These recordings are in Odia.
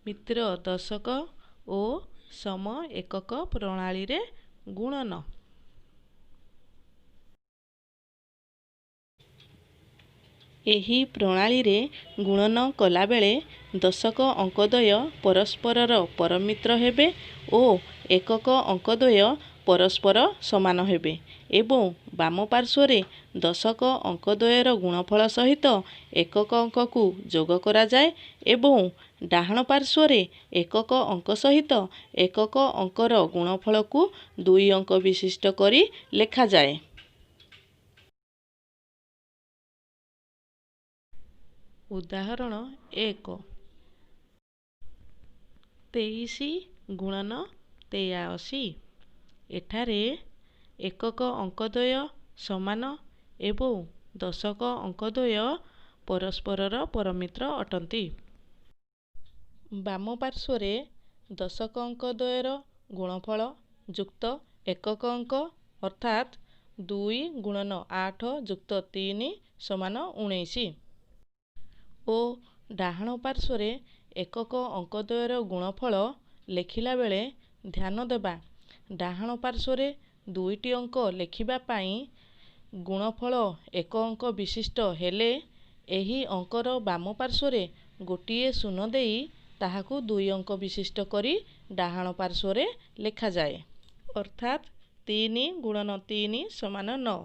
ମିତ୍ର ଦଶକ ଓ ସମ ଏକକ ପ୍ରଣାଳୀରେ ଗୁଣନ। ଏହି ପ୍ରଣାଳୀରେ ଗୁଣନ କଲାବେଳେ ଦଶକ ଅଙ୍କଦ୍ୱୟ ପରସ୍ପରର ପରମିତ୍ର ହେବେ ଓ ଏକକ ଅଙ୍କଦ୍ୱୟ ପରସ୍ପର ସମାନ ହେବେ ଏବଂ ବାମ ପାର୍ଶ୍ୱରେ ଦଶକ ଅଙ୍କଦ୍ୱୟର ଗୁଣଫଳ ସହିତ ଏକକ ଅଙ୍କକୁ ଯୋଗ କରାଯାଏ ଏବଂ ଡାହାଣ ପାର୍ଶ୍ୱରେ ଏକକ ଅଙ୍କ ସହିତ ଏକକ ଅଙ୍କର ଗୁଣଫଳକୁ 2 ଅଙ୍କ ବିଶିଷ୍ଟ କରି ଲେଖାଯାଏ। ଉଦାହରଣ 1 23 ଗୁଣନ 83। ଏଠାରେ ଏକକ ଅଙ୍କଦ୍ୱୟ ସମାନ ଏବଂ ଦଶକ ଅଙ୍କଦ୍ୱୟ ପରସ୍ପରର ପରମିତ୍ର ଅଟନ୍ତି। ବାମ ପାର୍ଶ୍ୱରେ ଦଶକ ଅଙ୍କଦ୍ୱୟର ଗୁଣଫଳ ଯୁକ୍ତ ଏକକ ଅଙ୍କ ଅର୍ଥାତ୍ 2 ଗୁଣନ 8 ଯୁକ୍ତ 3 ସମାନ 19 ଓ ଡାହାଣ ପାର୍ଶ୍ୱରେ ଏକକ ଅଙ୍କଦ୍ୱୟର ଗୁଣଫଳ ଲେଖିଲା ବେଳେ ଧ୍ୟାନ ଦେବା ଡାହାଣ ପାର୍ଶ୍ୱରେ 2ଟି ଅଙ୍କ ଲେଖିବା ପାଇଁ ଗୁଣଫଳ 1 ଅଙ୍କ ବିଶିଷ୍ଟ ହେଲେ ଏହି ଅଙ୍କର ବାମ ପାର୍ଶ୍ୱରେ ଗୋଟିଏ ଶୂନ ଦେଇ ତାହାକୁ 2 ଅଙ୍କ ବିଶିଷ୍ଟ କରି ଡାହାଣ ପାର୍ଶ୍ୱରେ ଲେଖାଯାଏ ଅର୍ଥାତ୍ 3 ଗୁଣନ 3 ସମାନ 9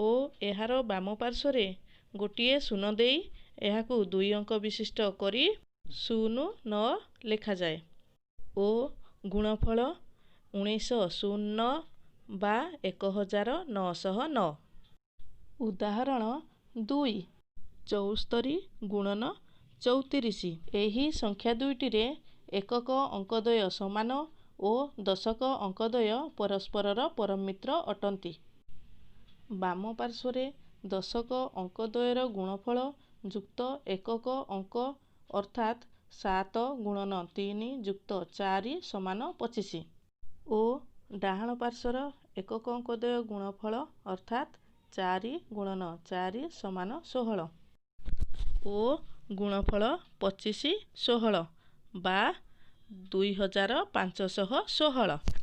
ଓ ଏହାର ବାମ ପାର୍ଶ୍ୱରେ ଗୋଟିଏ ଶୂନ ଦେଇ ଏହାକୁ 2 ଅଙ୍କ ବିଶିଷ୍ଟ କରି 09 ଲେଖାଯାଏ ଓ ଗୁଣଫଳ 1909 ବା 1909। ଉଦାହରଣ 2 74 ଗୁଣନ 34। ଏହି ସଂଖ୍ୟା ଦୁଇଟିରେ ଏକକ ଅଙ୍କଦ୍ୱୟ ସମାନ ଓ ଦଶକ ଅଙ୍କଦ୍ୱୟ ପରସ୍ପରର ପରମିତ୍ର ଅଟନ୍ତି। ବାମ ପାର୍ଶ୍ୱରେ ଦଶକ ଅଙ୍କଦ୍ୱୟର ଗୁଣଫଳ ଯୁକ୍ତ ଏକକ ଅଙ୍କ ଅର୍ଥାତ୍ 7 ଗୁଣନ 3 ଯୁକ୍ତ 4 ସମାନ 25 ଓ ଡାହାଣ ପାର୍ଶ୍ୱର ଏକକ ଅଙ୍କଦ୍ୱୟ ଗୁଣଫଳ ଅର୍ଥାତ୍ 4 ଗୁଣନ 4 ସମାନ 16 ଓ ଗୁଣଫଳ 25 16 ବା 2516।